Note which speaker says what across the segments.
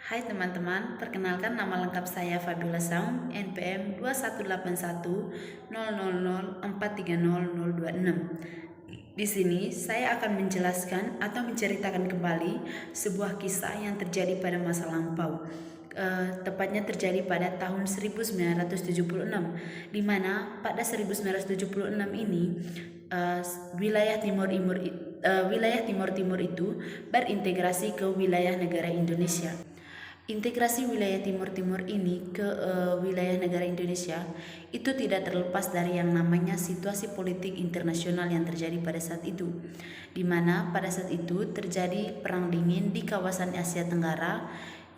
Speaker 1: Hai teman-teman, perkenalkan nama lengkap saya Fabiola Saung, NPM 21810004300026. Di sini saya akan menjelaskan atau menceritakan kembali sebuah kisah yang terjadi pada masa lampau. Tepatnya terjadi pada tahun 1976, di mana pada 1976 ini wilayah Timur Timur itu berintegrasi ke wilayah negara Indonesia. Integrasi wilayah Timur Timur ini ke wilayah negara Indonesia itu tidak terlepas dari yang namanya situasi politik internasional yang terjadi pada saat itu, di mana pada saat itu terjadi perang dingin di kawasan Asia Tenggara,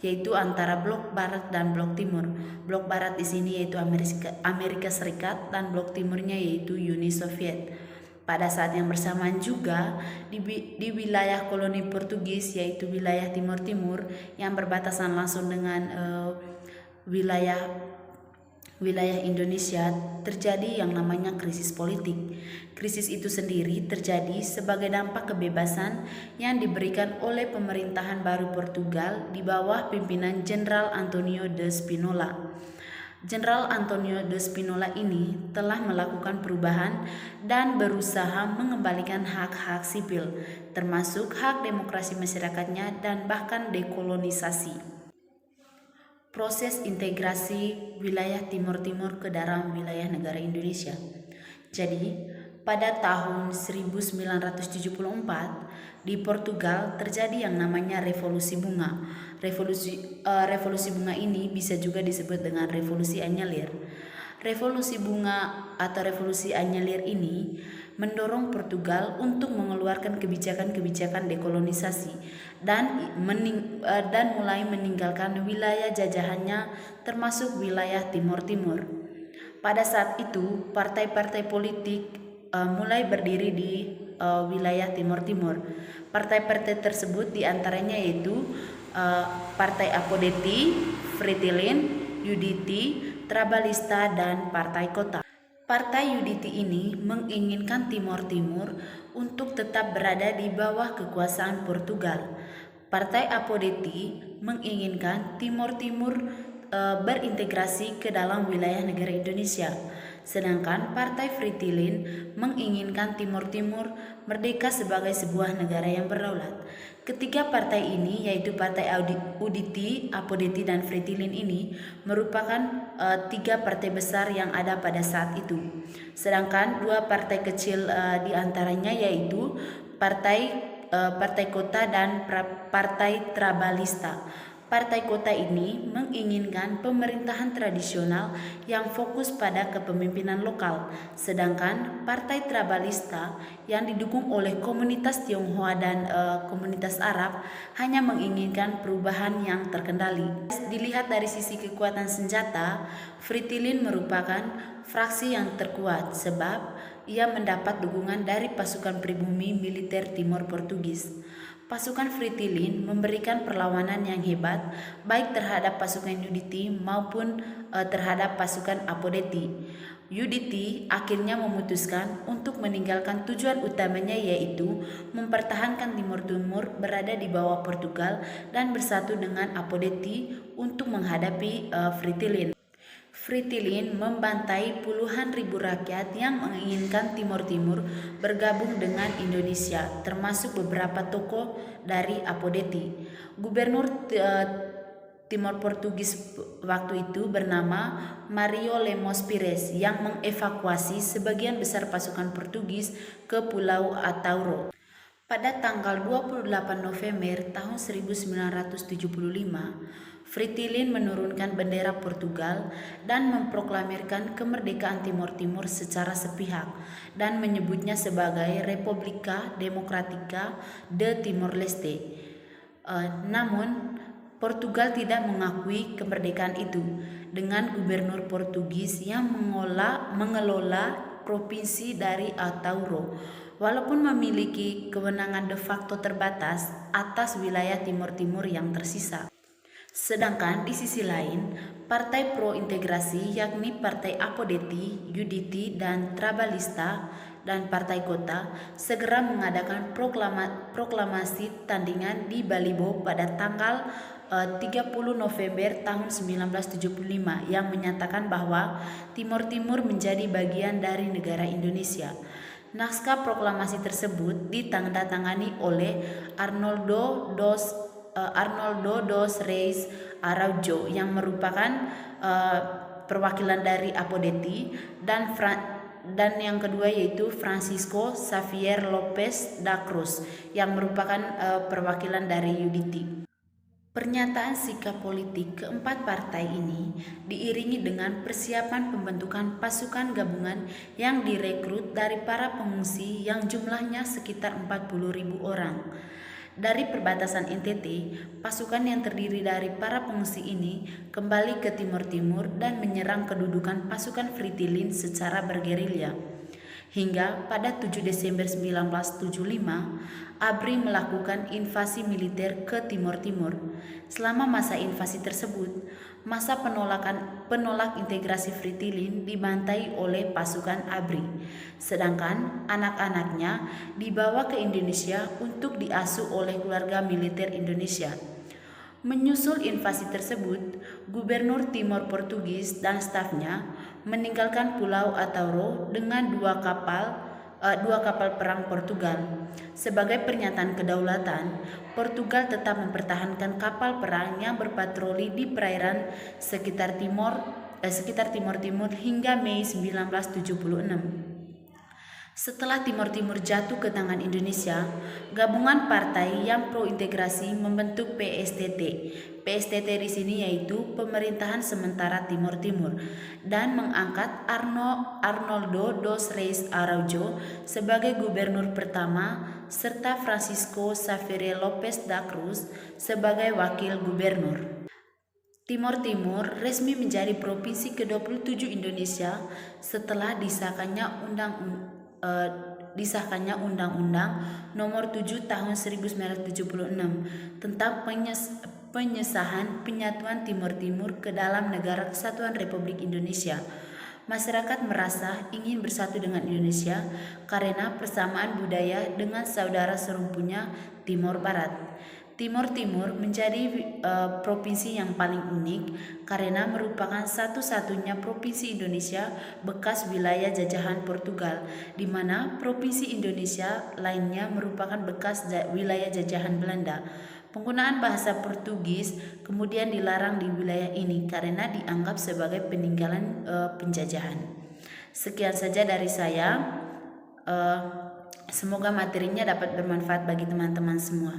Speaker 1: yaitu antara blok barat dan blok timur. Blok barat di sini yaitu Amerika Serikat dan blok timurnya yaitu Uni Soviet. Pada saat yang bersamaan juga di wilayah koloni Portugis yaitu wilayah Timur Timur yang berbatasan langsung dengan wilayah Indonesia terjadi yang namanya krisis politik. Krisis itu sendiri terjadi sebagai dampak kebebasan yang diberikan oleh pemerintahan baru Portugal di bawah pimpinan Jenderal António de Spinola. Jenderal António de Spinola ini telah melakukan perubahan dan berusaha mengembalikan hak-hak sipil, termasuk hak demokrasi masyarakatnya dan bahkan dekolonisasi. Proses integrasi wilayah Timur Timur ke dalam wilayah negara Indonesia. Jadi, pada tahun 1974 di Portugal terjadi yang namanya revolusi bunga. Revolusi bunga ini bisa juga disebut dengan revolusi Anyelir. Revolusi bunga atau revolusi Anyelir ini mendorong Portugal untuk mengeluarkan kebijakan-kebijakan dekolonisasi dan mulai meninggalkan wilayah jajahannya termasuk wilayah Timur Timur. Pada saat itu, partai-partai politik mulai berdiri di wilayah Timur Timur. Partai-partai tersebut diantaranya yaitu Partai Apodeti, Fretilin, UDT, Trabalista, dan Partai Kota. Partai UDT ini menginginkan Timur Timur untuk tetap berada di bawah kekuasaan Portugal. Partai Apodeti menginginkan Timur Timur berintegrasi ke dalam wilayah negara Indonesia. Sedangkan Partai Fretilin menginginkan Timur Timur merdeka sebagai sebuah negara yang berdaulat. Ketiga partai ini yaitu Partai UDT, Apodeti, dan Fretilin ini merupakan tiga partai besar yang ada pada saat itu. Sedangkan dua partai kecil diantaranya yaitu Partai Kota dan Partai Trabalista. Partai Kota ini menginginkan pemerintahan tradisional yang fokus pada kepemimpinan lokal, sedangkan Partai Trabalista yang didukung oleh komunitas Tionghoa dan komunitas Arab hanya menginginkan perubahan yang terkendali. Dilihat dari sisi kekuatan senjata, Fretilin merupakan fraksi yang terkuat sebab ia mendapat dukungan dari pasukan pribumi militer Timor Portugis. Pasukan Fretilin memberikan perlawanan yang hebat baik terhadap pasukan UDT maupun terhadap pasukan Apodeti. UDT akhirnya memutuskan untuk meninggalkan tujuan utamanya yaitu mempertahankan Timur Timur berada di bawah Portugal dan bersatu dengan Apodeti untuk menghadapi Fretilin. Fretilin membantai puluhan ribu rakyat yang menginginkan Timur Timur bergabung dengan Indonesia, termasuk beberapa tokoh dari Apodeti. Gubernur Timor Portugis waktu itu bernama Mario Lemos Pires yang mengevakuasi sebagian besar pasukan Portugis ke Pulau Atauro. Pada tanggal 28 November tahun 1975, Fretilin menurunkan bendera Portugal dan memproklamirkan kemerdekaan Timor Timur secara sepihak dan menyebutnya sebagai República Democrática de Timor-Leste. Namun, Portugal tidak mengakui kemerdekaan itu dengan gubernur Portugis yang mengelola provinsi dari Atauro. Walaupun memiliki kewenangan de facto terbatas atas wilayah Timur Timur yang tersisa. Sedangkan di sisi lain, partai pro-integrasi yakni Partai Apodeti, UDT, dan Trabalista, dan Partai Kota segera mengadakan proklamasi tandingan di Balibo pada tanggal 30 November tahun 1975 yang menyatakan bahwa Timor Timur menjadi bagian dari negara Indonesia. Naskah proklamasi tersebut ditandatangani oleh Arnoldo dos Reis Araujo yang merupakan perwakilan dari Apodeti, dan yang kedua yaitu Francisco Xavier Lopez da Cruz yang merupakan perwakilan dari UDT. Pernyataan sikap politik keempat partai ini diiringi dengan persiapan pembentukan pasukan gabungan yang direkrut dari para pengungsi yang jumlahnya sekitar 40.000 orang. Dari perbatasan NTT, pasukan yang terdiri dari para pengungsi ini kembali ke Timor Timur dan menyerang kedudukan pasukan Fritilin secara bergerilya. Hingga pada 7 Desember 1975, ABRI melakukan invasi militer ke Timor Timur. Selama masa invasi tersebut, masa penolak integrasi Fritilin dibantai oleh pasukan ABRI, sedangkan anak-anaknya dibawa ke Indonesia untuk diasuh oleh keluarga militer Indonesia. Menyusul invasi tersebut, Gubernur Timor Portugis dan stafnya meninggalkan Pulau Atauro dengan dua kapal perang Portugal. Sebagai pernyataan kedaulatan, Portugal tetap mempertahankan kapal perang yang berpatroli di perairan sekitar Timor Timur hingga Mei 1976. Setelah Timor Timur jatuh ke tangan Indonesia, gabungan partai yang pro-integrasi membentuk PSTT. PSTT di sini yaitu Pemerintahan Sementara Timor Timur, dan mengangkat Arnoldo dos Reis Araujo sebagai gubernur pertama serta Francisco Xavier Lopez da Cruz sebagai wakil gubernur. Timor Timur resmi menjadi provinsi ke-27 Indonesia setelah disahkannya Undang-Undang Nomor 7 Tahun 1976 tentang penyesahan penyatuan Timor Timur ke dalam Negara Kesatuan Republik Indonesia. Masyarakat merasa ingin bersatu dengan Indonesia karena persamaan budaya dengan saudara serumpunya Timor Barat. Timor Timur menjadi provinsi yang paling unik karena merupakan satu-satunya provinsi Indonesia bekas wilayah jajahan Portugal, di mana provinsi Indonesia lainnya merupakan bekas wilayah jajahan Belanda. Penggunaan bahasa Portugis kemudian dilarang di wilayah ini karena dianggap sebagai peninggalan penjajahan. Sekian saja dari saya. Semoga materinya dapat bermanfaat bagi teman-teman semua.